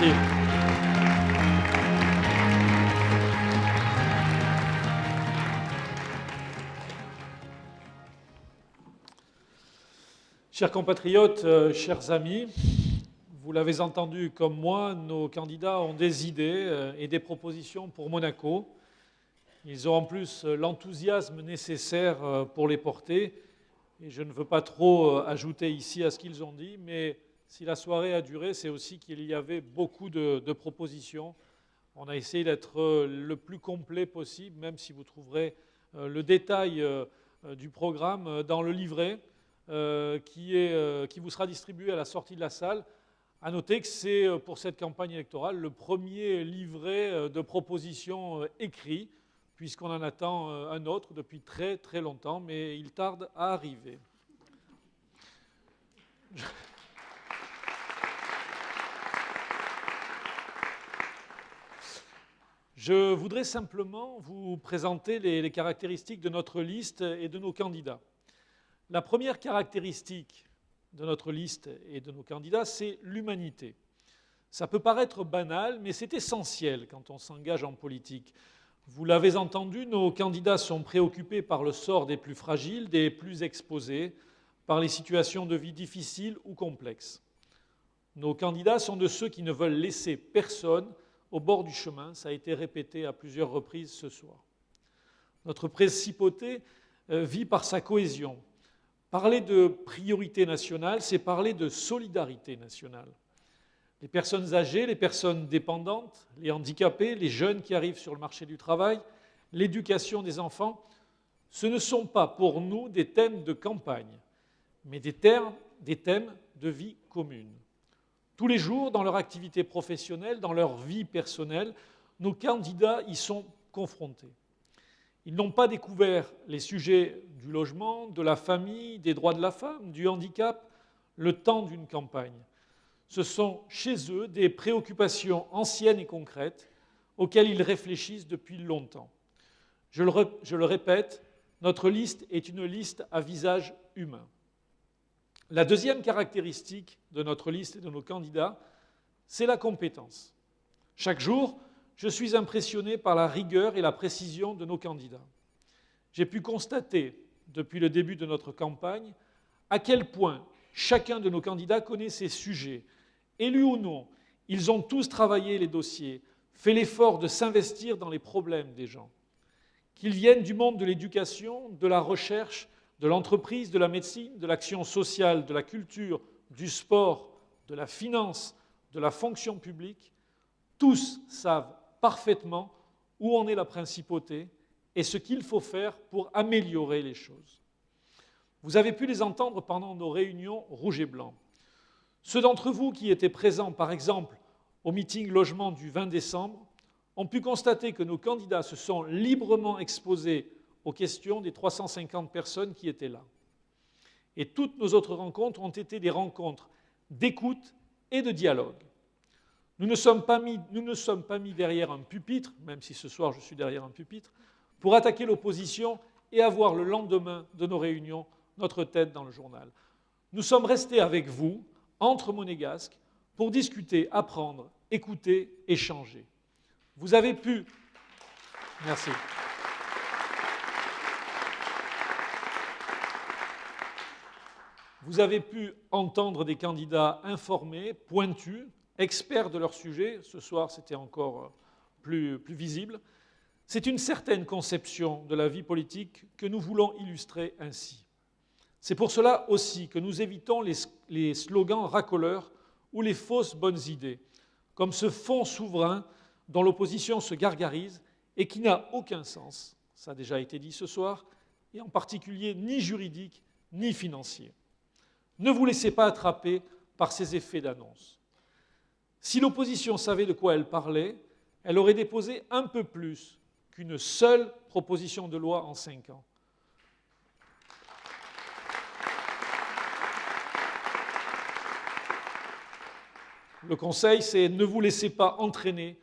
Merci. Chers compatriotes, chers amis, vous l'avez entendu comme moi, nos candidats ont des idées et des propositions pour Monaco. Ils ont en plus l'enthousiasme nécessaire pour les porter. Et je ne veux pas trop ajouter ici à ce qu'ils ont dit, mais si la soirée a duré, c'est aussi qu'il y avait beaucoup de propositions. On a essayé d'être le plus complet possible, même si vous trouverez le détail du programme dans le livret qui vous sera distribué à la sortie de la salle. À noter que c'est pour cette campagne électorale le premier livret de propositions écrit, puisqu'on en attend un autre depuis très très longtemps, mais il tarde à arriver. Je voudrais simplement vous présenter les caractéristiques de notre liste et de nos candidats. La première caractéristique de notre liste et de nos candidats, c'est l'humanité. Ça peut paraître banal, mais c'est essentiel quand on s'engage en politique. Vous l'avez entendu, nos candidats sont préoccupés par le sort des plus fragiles, des plus exposés, par les situations de vie difficiles ou complexes. Nos candidats sont de ceux qui ne veulent laisser personne au bord du chemin. Ça a été répété à plusieurs reprises ce soir. Notre principauté vit par sa cohésion. Parler de priorité nationale, c'est parler de solidarité nationale. Les personnes âgées, les personnes dépendantes, les handicapés, les jeunes qui arrivent sur le marché du travail, l'éducation des enfants, ce ne sont pas pour nous des thèmes de campagne, mais des thèmes de vie commune. Tous les jours, dans leur activité professionnelle, dans leur vie personnelle, nos candidats y sont confrontés. Ils n'ont pas découvert les sujets du logement, de la famille, des droits de la femme, du handicap, le temps d'une campagne. Ce sont chez eux des préoccupations anciennes et concrètes auxquelles ils réfléchissent depuis longtemps. Je le répète, notre liste est une liste à visage humain. La deuxième caractéristique de notre liste et de nos candidats, c'est la compétence. Chaque jour, je suis impressionné par la rigueur et la précision de nos candidats. J'ai pu constater, depuis le début de notre campagne, à quel point chacun de nos candidats connaît ses sujets. Élus ou non, ils ont tous travaillé les dossiers, fait l'effort de s'investir dans les problèmes des gens. Qu'ils viennent du monde de l'éducation, de la recherche, de l'entreprise, de la médecine, de l'action sociale, de la culture, du sport, de la finance, de la fonction publique, tous savent parfaitement où en est la principauté et ce qu'il faut faire pour améliorer les choses. Vous avez pu les entendre pendant nos réunions rouge et blanc. Ceux d'entre vous qui étaient présents, par exemple, au meeting logement du 20 décembre, ont pu constater que nos candidats se sont librement exposés aux questions des 350 personnes qui étaient là. Et toutes nos autres rencontres ont été des rencontres d'écoute et de dialogue. Nous ne sommes pas mis derrière un pupitre, même si ce soir je suis derrière un pupitre, pour attaquer l'opposition et avoir le lendemain de nos réunions notre tête dans le journal. Nous sommes restés avec vous, entre monégasques, pour discuter, apprendre, écouter, échanger. Vous avez pu... Merci. Vous avez pu entendre des candidats informés, pointus, experts de leur sujet. Ce soir, c'était encore plus visible. C'est une certaine conception de la vie politique que nous voulons illustrer ainsi. C'est pour cela aussi que nous évitons les slogans racoleurs ou les fausses bonnes idées, comme ce fonds souverain dont l'opposition se gargarise et qui n'a aucun sens, ça a déjà été dit ce soir, et en particulier ni juridique ni financier. Ne vous laissez pas attraper par ces effets d'annonce. Si l'opposition savait de quoi elle parlait, elle aurait déposé un peu plus qu'une seule proposition de loi en 5 ans. Le conseil, c'est ne vous laissez pas entraîner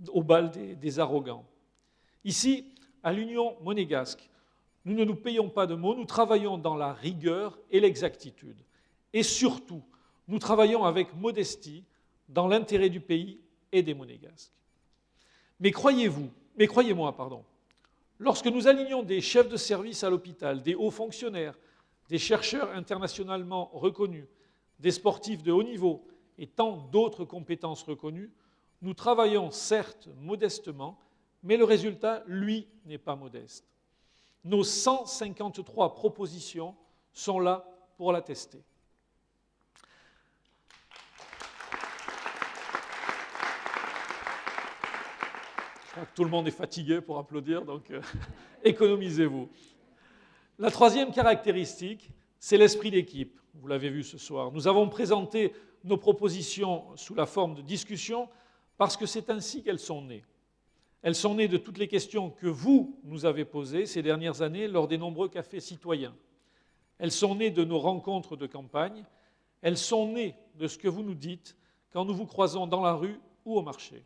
au bal des arrogants. Ici, à l'Union monégasque, nous ne nous payons pas de mots, nous travaillons dans la rigueur et l'exactitude. Et surtout, nous travaillons avec modestie, dans l'intérêt du pays et des Monégasques. Mais croyez-moi, lorsque nous alignons des chefs de service à l'hôpital, des hauts fonctionnaires, des chercheurs internationalement reconnus, des sportifs de haut niveau et tant d'autres compétences reconnues, nous travaillons certes modestement, mais le résultat, lui, n'est pas modeste. Nos 153 propositions sont là pour l'attester. Je crois que tout le monde est fatigué pour applaudir, donc économisez-vous. La troisième caractéristique, c'est l'esprit d'équipe. Vous l'avez vu ce soir. Nous avons présenté nos propositions sous la forme de discussion parce que c'est ainsi qu'elles sont nées. Elles sont nées de toutes les questions que vous nous avez posées ces dernières années lors des nombreux cafés citoyens. Elles sont nées de nos rencontres de campagne. Elles sont nées de ce que vous nous dites quand nous vous croisons dans la rue ou au marché.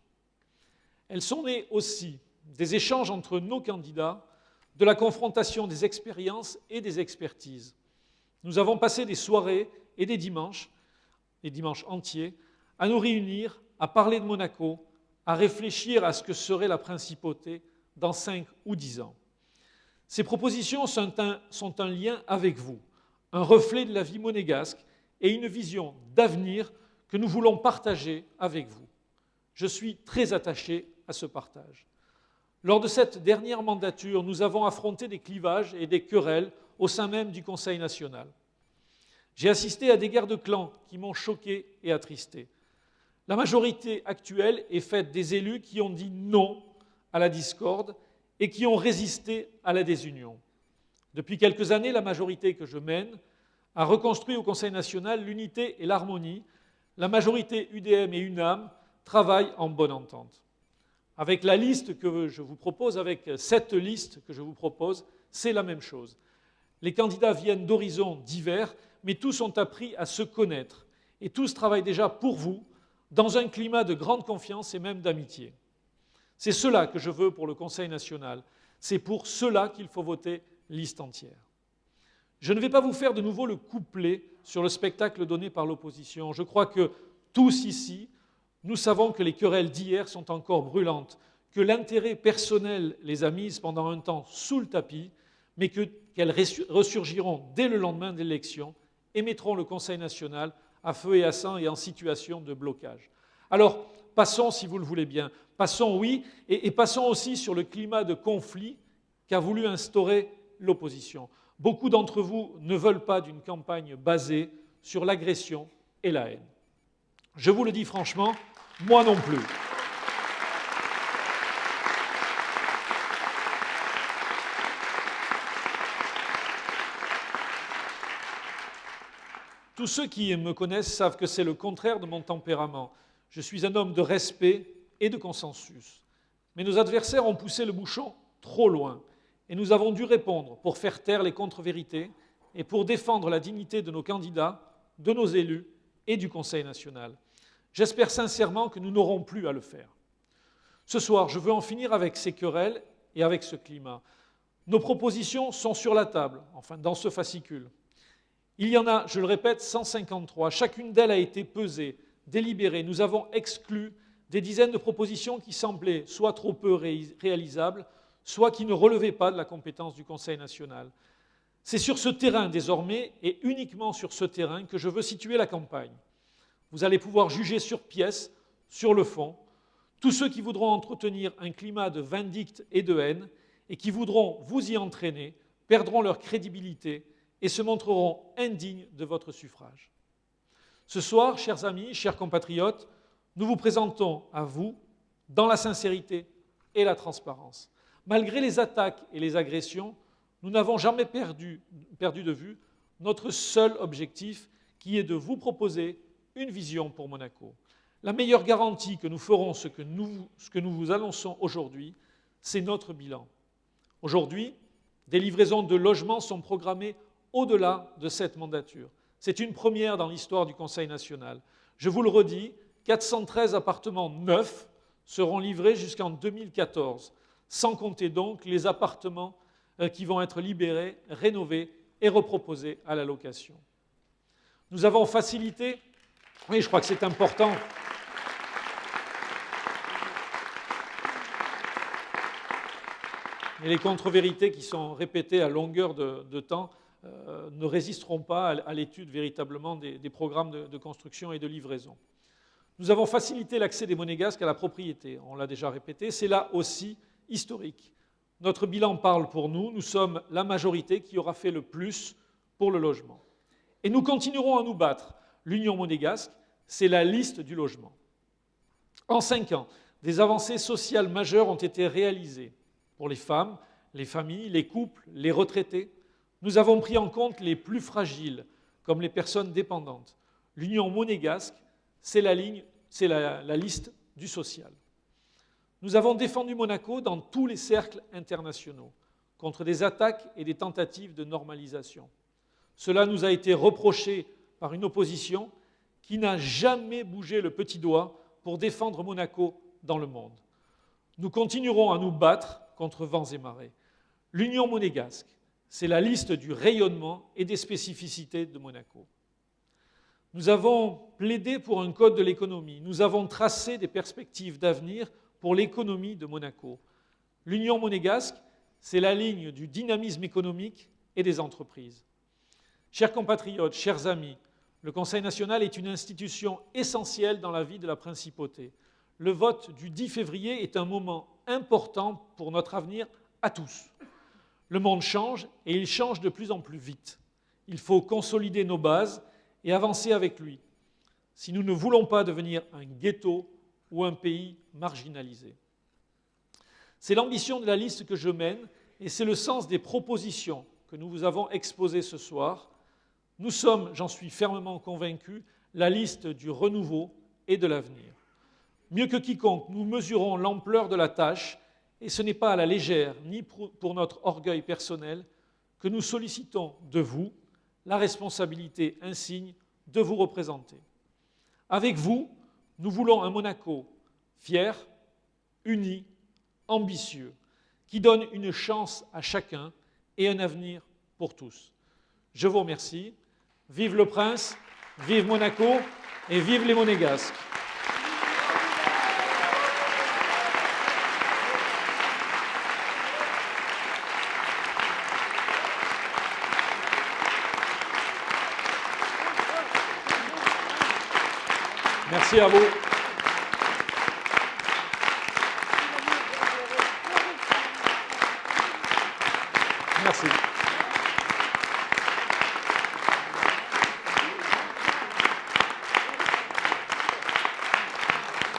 Elles sont nées aussi des échanges entre nos candidats, de la confrontation des expériences et des expertises. Nous avons passé des soirées et des dimanches entiers, à nous réunir, à parler de Monaco, à réfléchir à ce que serait la principauté dans 5 ou 10 ans. Ces propositions sont un lien avec vous, un reflet de la vie monégasque et une vision d'avenir que nous voulons partager avec vous. Je suis très attaché à ce partage. Lors de cette dernière mandature, nous avons affronté des clivages et des querelles au sein même du Conseil national. J'ai assisté à des guerres de clans qui m'ont choqué et attristé. La majorité actuelle est faite des élus qui ont dit non à la discorde et qui ont résisté à la désunion. Depuis quelques années, la majorité que je mène a reconstruit au Conseil national l'unité et l'harmonie. La majorité UDM et UNAM travaillent en bonne entente. Avec la liste que je vous propose, avec cette liste que je vous propose, c'est la même chose. Les candidats viennent d'horizons divers, mais tous ont appris à se connaître et tous travaillent déjà pour vous, dans un climat de grande confiance et même d'amitié. C'est cela que je veux pour le Conseil national. C'est pour cela qu'il faut voter liste entière. Je ne vais pas vous faire de nouveau le couplet sur le spectacle donné par l'opposition. Je crois que tous ici, nous savons que les querelles d'hier sont encore brûlantes, que l'intérêt personnel les a mises pendant un temps sous le tapis, mais qu'elles ressurgiront dès le lendemain de l'élection et mettront le Conseil national à feu et à sang et en situation de blocage. Alors, passons, si vous le voulez bien, passons, oui, et passons aussi sur le climat de conflit qu'a voulu instaurer l'opposition. Beaucoup d'entre vous ne veulent pas d'une campagne basée sur l'agression et la haine. Je vous le dis franchement, moi non plus. Tous ceux qui me connaissent savent que c'est le contraire de mon tempérament. Je suis un homme de respect et de consensus. Mais nos adversaires ont poussé le bouchon trop loin et nous avons dû répondre pour faire taire les contre-vérités et pour défendre la dignité de nos candidats, de nos élus et du Conseil national. J'espère sincèrement que nous n'aurons plus à le faire. Ce soir, je veux en finir avec ces querelles et avec ce climat. Nos propositions sont sur la table, enfin dans ce fascicule. Il y en a, je le répète, 153. Chacune d'elles a été pesée, délibérée. Nous avons exclu des dizaines de propositions qui semblaient soit trop peu réalisables, soit qui ne relevaient pas de la compétence du Conseil national. C'est sur ce terrain désormais, et uniquement sur ce terrain, que je veux situer la campagne. Vous allez pouvoir juger sur pièce, sur le fond, tous ceux qui voudront entretenir un climat de vindicte et de haine et qui voudront vous y entraîner, perdront leur crédibilité et se montreront indignes de votre suffrage. Ce soir, chers amis, chers compatriotes, nous vous présentons à vous dans la sincérité et la transparence. Malgré les attaques et les agressions, nous n'avons jamais perdu de vue notre seul objectif, qui est de vous proposer une vision pour Monaco. La meilleure garantie que nous ferons ce que nous vous annonçons aujourd'hui, c'est notre bilan. Aujourd'hui, des livraisons de logements sont programmées au-delà de cette mandature. C'est une première dans l'histoire du Conseil national. Je vous le redis, 413 appartements neufs seront livrés jusqu'en 2014, sans compter donc les appartements qui vont être libérés, rénovés et reproposés à la location. Nous avons facilité, oui, je crois que c'est important, Et les contre-vérités qui sont répétées à longueur de temps ne résisteront pas à l'étude véritablement des programmes de construction et de livraison. Nous avons facilité l'accès des Monégasques à la propriété, on l'a déjà répété, c'est là aussi historique. Notre bilan parle pour nous, nous sommes la majorité qui aura fait le plus pour le logement. Et nous continuerons à nous battre. L'Union monégasque, c'est la liste du logement. En 5 ans, des avancées sociales majeures ont été réalisées pour les femmes, les familles, les couples, les retraités. Nous avons pris en compte les plus fragiles, comme les personnes dépendantes. L'Union monégasque, c'est la liste du social. Nous avons défendu Monaco dans tous les cercles internationaux, contre des attaques et des tentatives de normalisation. Cela nous a été reproché par une opposition qui n'a jamais bougé le petit doigt pour défendre Monaco dans le monde. Nous continuerons à nous battre contre vents et marées. L'Union monégasque, c'est la liste du rayonnement et des spécificités de Monaco. Nous avons plaidé pour un code de l'économie. Nous avons tracé des perspectives d'avenir pour l'économie de Monaco. L'Union monégasque, c'est la ligne du dynamisme économique et des entreprises. Chers compatriotes, chers amis, le Conseil national est une institution essentielle dans la vie de la principauté. Le vote du 10 février est un moment important pour notre avenir à tous. Le monde change et il change de plus en plus vite. Il faut consolider nos bases et avancer avec lui, si nous ne voulons pas devenir un ghetto ou un pays marginalisé. C'est l'ambition de la liste que je mène et c'est le sens des propositions que nous vous avons exposées ce soir. Nous sommes, j'en suis fermement convaincu, la liste du renouveau et de l'avenir. Mieux que quiconque, nous mesurons l'ampleur de la tâche et ce n'est pas à la légère, ni pour notre orgueil personnel, que nous sollicitons de vous la responsabilité insigne de vous représenter. Avec vous, nous voulons un Monaco fier, uni, ambitieux, qui donne une chance à chacun et un avenir pour tous. Je vous remercie. Vive le Prince, vive Monaco et vive les Monégasques. Merci à vous.